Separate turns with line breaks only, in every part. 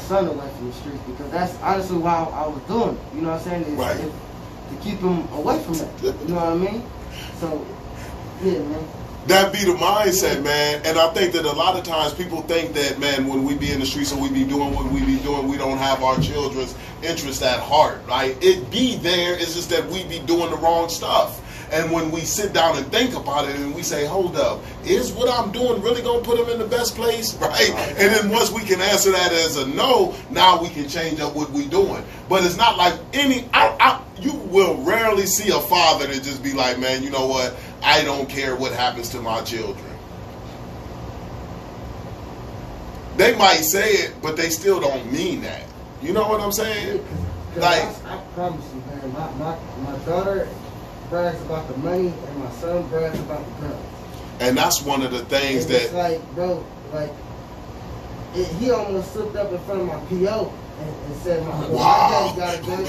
son away from the streets, because that's honestly why I was doing it. You know what I'm saying?
Right.
To keep him away from that. You know what I mean? So, yeah, man.
That be the mindset, man. And I think that a lot of times people think that, man, when we be in the streets and we be doing what we be doing, we don't have our children's interest at heart, right? It be there, it's just that we be doing the wrong stuff. And when we sit down and think about it and we say, hold up, is what I'm doing really going to put them in the best place, right? And then once we can answer that as a no, now we can change up what we doing. But it's not like you will rarely see a father that just be like, man, you know what? I don't care what happens to my children. They might say it, but they still don't mean that. You know what I'm saying?
Yeah,
like,
I promise you, man, my daughter brags about the money, and my son brags about the girls.
And that's one of the things
and
that...
It's like, bro, like, he almost slipped up in front of my PO and said,
wow.
My daddy got a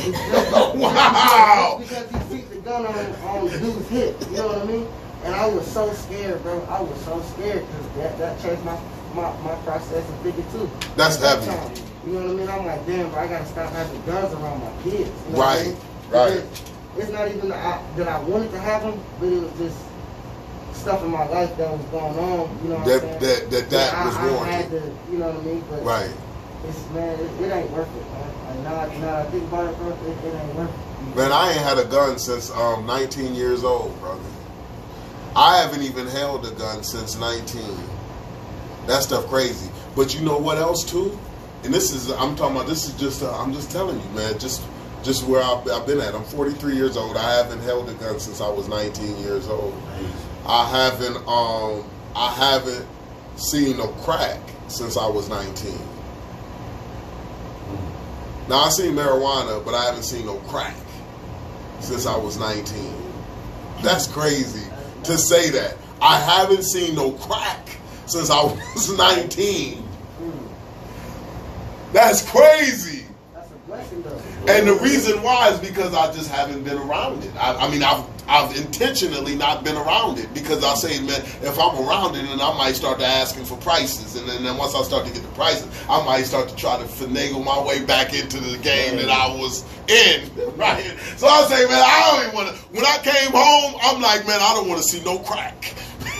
gun.
Wow.
Because he sees the gun on the dude's hip, you know what I mean? And I was so scared, bro. I was so scared, because that changed my process of thinking, too.
That's heavy.
You know what I mean? I'm like, damn, bro, I got to stop having guns around my kids. You know
right,
what I mean? It's not even that I wanted to have them, but it was just stuff in my life that was going on. You know what I'm saying? That was warranted. I had to, you know what I mean? But
right.
It's, man, it ain't worth it, man. Like, now I think about it, bro, it ain't worth it.
Man, I ain't had a gun since 19 years old, brother. I haven't even held a gun since 19. That stuff crazy. But you know what else too? And this is, I'm talking about, this is just, I'm just telling you, man, just where I've been at. I'm 43 years old. I haven't held a gun since I was 19 years old. I haven't seen no crack since I was 19. Now I seen marijuana, but I haven't seen no crack since I was 19. That's crazy to say that. I haven't seen no crack since I was 19. That's crazy.
That's a blessing, though.
And the reason why is because I just haven't been around it. I mean, I've intentionally not been around it, because I say, man, if I'm around it, then I might start to asking for prices, and then once I start to get the prices, I might start to try to finagle my way back into the game that I was in, right? So I say, man, I don't even want to. When I came home, I'm like, man, I don't want to see no crack.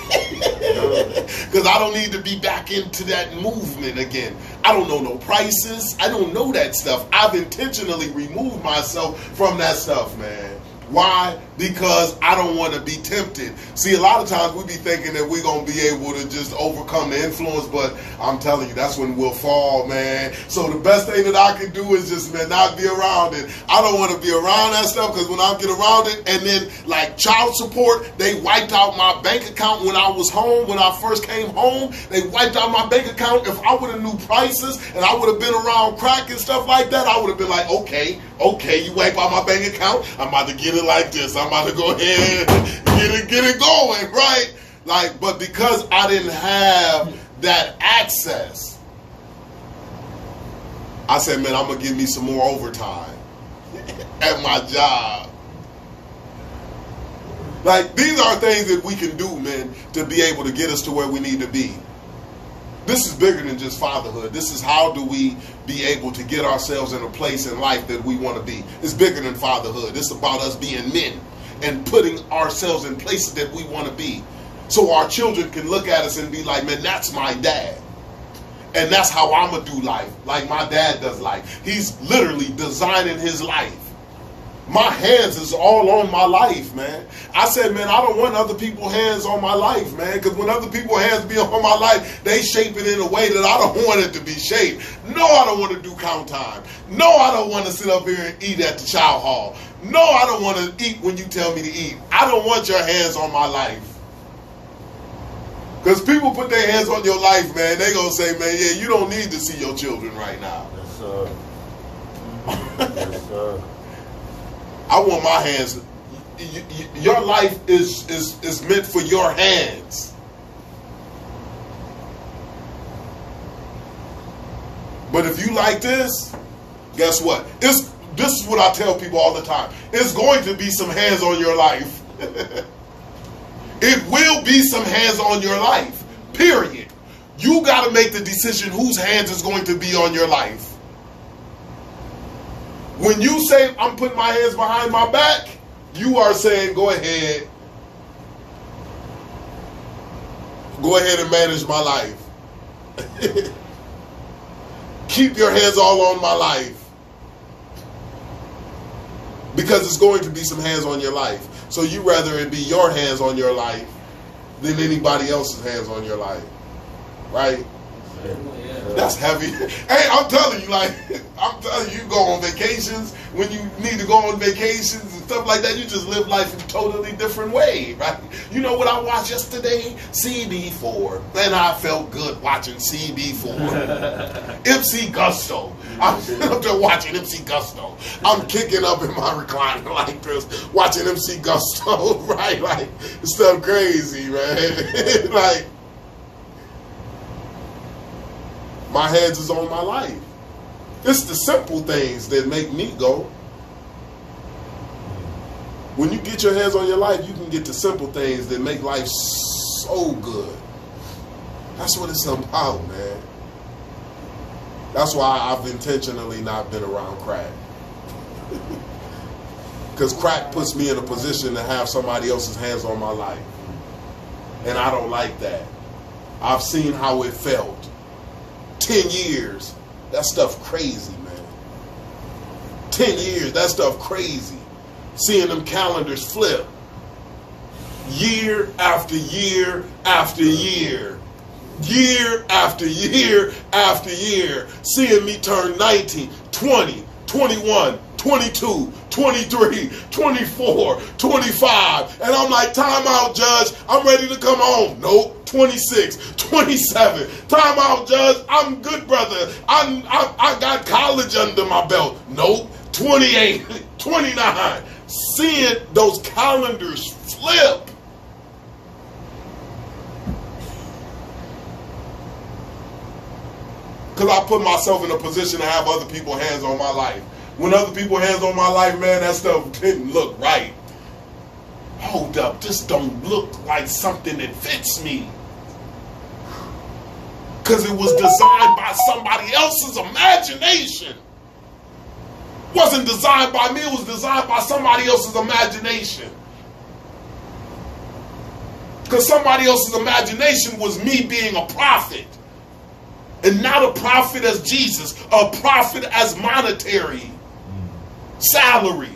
Because I don't need to be back into that movement again. I don't know no prices. I don't know that stuff. I've intentionally removed myself from that stuff, man. Why? Because I don't want to be tempted. See, a lot of times we be thinking that we're going to be able to just overcome the influence, but I'm telling you, that's when we'll fall, man. So the best thing that I can do is just, man, not be around it. I don't want to be around that stuff, because when I get around it, and then like child support, they wiped out my bank account when I was home. When I first came home, they wiped out my bank account. If I would have knew prices and I would have been around crack and stuff like that, I would have been like, okay, you wipe out my bank account, I'm about to get it like this. I'm about to go ahead and get it going, right? Like, but because I didn't have that access, I said, man, I'm going to give me some more overtime at my job. Like, these are things that we can do, man, to be able to get us to where we need to be. This is bigger than just fatherhood. This is how do we be able to get ourselves in a place in life that we want to be. It's bigger than fatherhood. It's about us being men and putting ourselves in places that we want to be. So our children can look at us and be like, man, that's my dad. And that's how I'm going to do life, like my dad does life. He's literally designing his life. My hands is all on my life, man. I said, man, I don't want other people's hands on my life, man. Because when other people's hands be on my life, they shape it in a way that I don't want it to be shaped. No, I don't want to do count time. No, I don't want to sit up here and eat at the chow hall. No, I don't want to eat when you tell me to eat. I don't want your hands on my life. Because people put their hands on your life, man. They going to say, man, yeah, you don't need to see your children right now.
Yes, sir. Yes, sir.
I want my hands. Your life is meant for your hands. But if you like this, guess what? This is what I tell people all the time. It's going to be some hands on your life. It will be some hands on your life. Period. You got to make the decision whose hands is going to be on your life. When you say I'm putting my hands behind my back, you are saying go ahead. Go ahead and manage my life. Keep your hands all on my life. Because it's going to be some hands on your life. So you rather it be your hands on your life than anybody else's hands on your life. Right? That's heavy. Hey, I'm telling you, like, I'm telling you, you go on vacations. When you need to go on vacations and stuff like that, you just live life in a totally different way, right? You know what I watched yesterday? CB4. And I felt good watching CB4. MC Gusto. I'm up there watching MC Gusto. I'm kicking up in my recliner like this, watching MC Gusto, right? Like, stuff crazy, man. Like, my hands is on my life. It's the simple things that make me go. When you get your hands on your life, you can get the simple things that make life so good. That's what it's about, man. That's why I've intentionally not been around crack. Because crack puts me in a position to have somebody else's hands on my life. And I don't like that. I've seen how it felt. 10 years, that stuff crazy, man. 10 years, that stuff crazy. Seeing them calendars flip. Year after year after year. Year after year after year. Seeing me turn 19, 20, 21, 22, 23, 24, 25. And I'm like, time out, Judge. I'm ready to come home. Nope. 26, 27. Time out, Judge. I'm good, brother. I got college under my belt. Nope. 28, 29. Seeing those calendars flip. Because I put myself in a position to have other people's hands on my life. When other people's hands on my life, man, that stuff didn't look right. Hold up, this don't look like something that fits me. Because it was designed by somebody else's imagination. It wasn't designed by me, it was designed by somebody else's imagination. Because somebody else's imagination was me being a prophet. And not a prophet as Jesus, a prophet as monetary salary.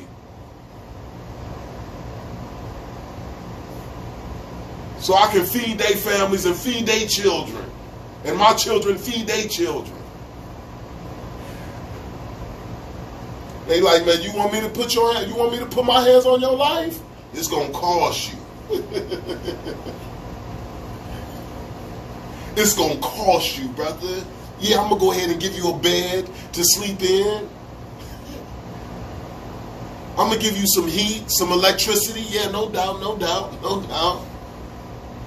So I can feed their families and feed their children. And my children feed their children. They like, man, you want me to put my hands on your life? It's gonna cost you. It's gonna cost you, brother. Yeah, I'm gonna go ahead and give you a bed to sleep in. I'm gonna give you some heat, some electricity. Yeah, no doubt, no doubt, no doubt.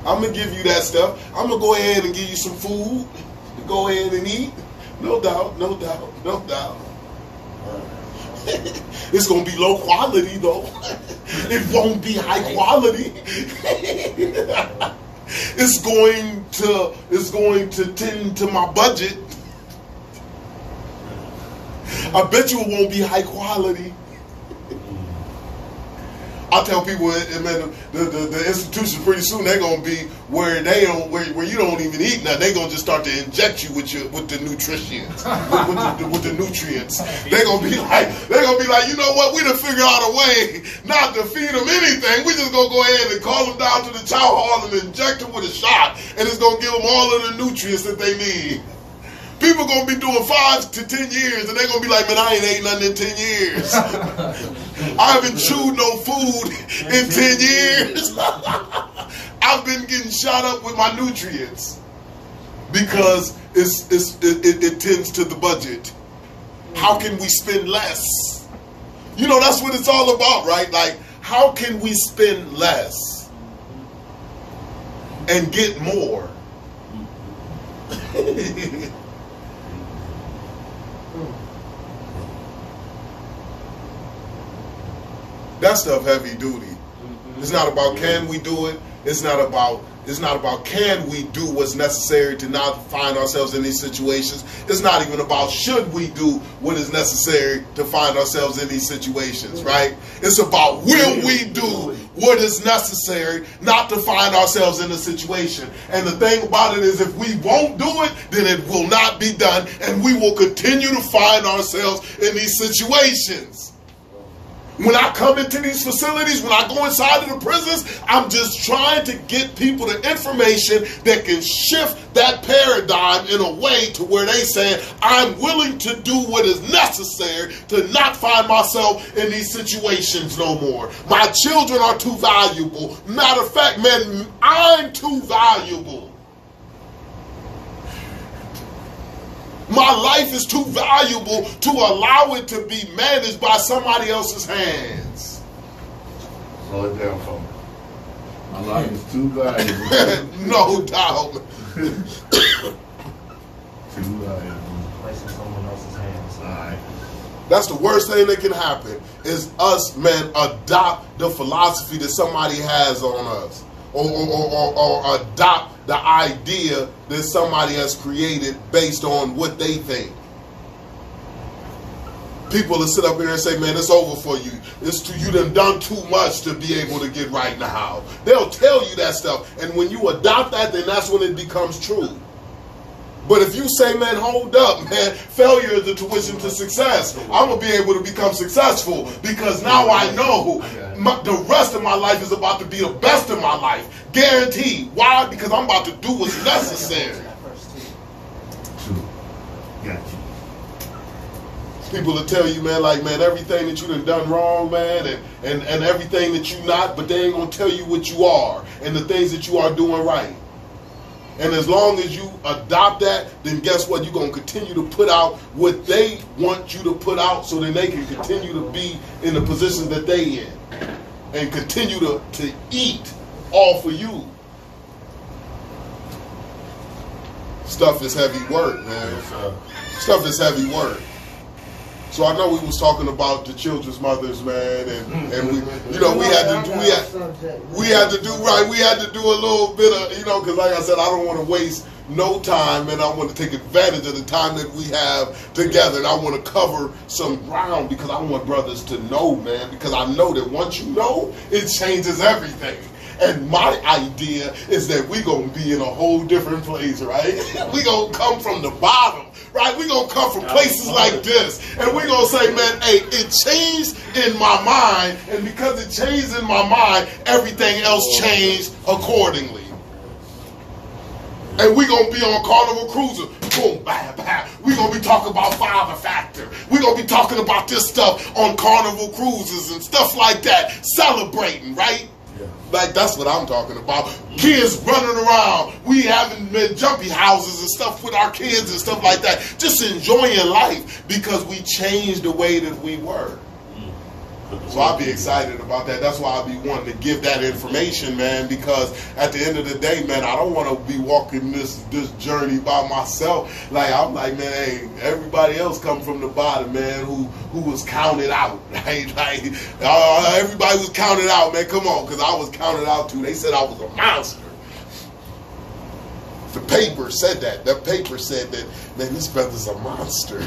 I'm gonna give you that stuff. I'm gonna go ahead and give you some food to go ahead and eat. No doubt, no doubt, no doubt. It's gonna be low quality though. It won't be high quality. It's going to tend to my budget. I bet you it won't be high quality. I tell people, man, the institutions pretty soon they're gonna be where you don't even eat now. They're gonna just start to inject you with the nutrients, with the nutrients. They're gonna be like, you know what? We done figured out a way not to feed them anything. We just gonna go ahead and call them down to the chow hall and inject them with a shot, and it's gonna give them all of the nutrients that they need. People gonna be doing 5 to 10 years, and they're gonna be like, man, I ain't ate nothing in 10 years. I haven't chewed no food in 10 years. I've been getting shot up with my nutrients because it tends to the budget. How can we spend less? You know, that's what it's all about, right? Like, how can we spend less and get more? That stuff heavy duty. It's not about can we do it. It's not about It's not about can we do what's necessary to not find ourselves in these situations. It's not even about should we do what is necessary to find ourselves in these situations, right? It's about will we do what is necessary not to find ourselves in a situation. And the thing about it is if we won't do it, then it will not be done, and we will continue to find ourselves in these situations. When I come into these facilities, when I go inside of the prisons, I'm just trying to get people the information that can shift that paradigm in a way to where they say, I'm willing to do what is necessary to not find myself in these situations no more. My children are too valuable. Matter of fact, man, I'm too valuable. My life is too valuable to allow it to be managed by somebody else's hands.
Slow it down for me. My life is too valuable.
No doubt.
Too valuable.
Placing someone else's hands.
All right.
That's the worst thing that can happen is us, man, adopt the philosophy that somebody has on us. Or adopt the idea that somebody has created based on what they think. People that sit up here and say, man, it's over for you. You done too much to be able to get right now. They'll tell you that stuff. And when you adopt that, then that's when it becomes true. But if you say, man, hold up, man, failure is the tuition to success. I'm going to be able to become successful because now I know the rest of my life is about to be the best of my life. Guaranteed. Why? Because I'm about to do what's necessary.
Got you.
People will tell you, man, like, man, everything that you done wrong, man, and everything that you not, but they ain't going to tell you what you are and the things that you are doing right. And as long as you adopt that, then guess what? You're going to continue to put out what they want you to put out so then they can continue to be in the position that they in. And continue to eat off of you. Stuff is heavy work, man. Stuff is heavy work. So I know we was talking about the children's mothers, man, and we, you know, we had to do a little bit of, you know, because like I said, I don't want to waste no time, and I want to take advantage of the time that we have together, and I want to cover some ground because I want brothers to know, man, because I know that once you know, it changes everything. And my idea is that we're going to be in a whole different place, right? We're going to come from the bottom, right? We're going to come from places like this. And we're going to say, man, hey, it changed in my mind. And because it changed in my mind, everything else changed accordingly. And we're going to be on Carnival Cruiser. Boom, bam, bam. We're going to be talking about Father Factor. We're going to be talking about this stuff on Carnival Cruises and stuff like that. Celebrating, right? Like, that's what I'm talking about. Kids running around. We having jumpy houses and stuff with our kids and stuff like that. Just enjoying life because we changed the way that we were. So I'll be excited about that. That's why I'll be wanting to give that information, man, because at the end of the day, man, I don't want to be walking this journey by myself. Like, I'm like, man, hey, everybody else come from the bottom, man, who was counted out, right? Like, everybody was counted out, man. Come on, because I was counted out too. They said I was a monster. The paper said that. The paper said that, man, this brother's a monster.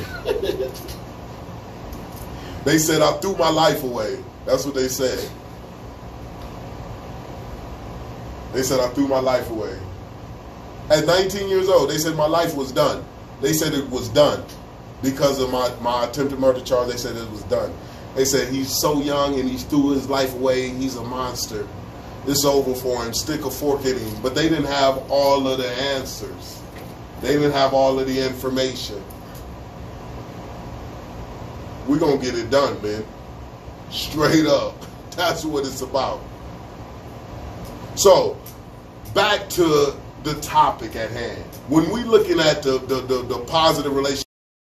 They said, I threw my life away. That's what they said. They said, I threw my life away. At 19 years old, they said my life was done. They said it was done. Because of my attempted murder charge, they said it was done. They said he's so young and he threw his life away. He's a monster. It's over for him. Stick a fork in him. But they didn't have all of the answers. They didn't have all of the information. We're going to get it done, man. Straight up. That's what it's about. So, back to the topic at hand. When we're looking at the positive relationship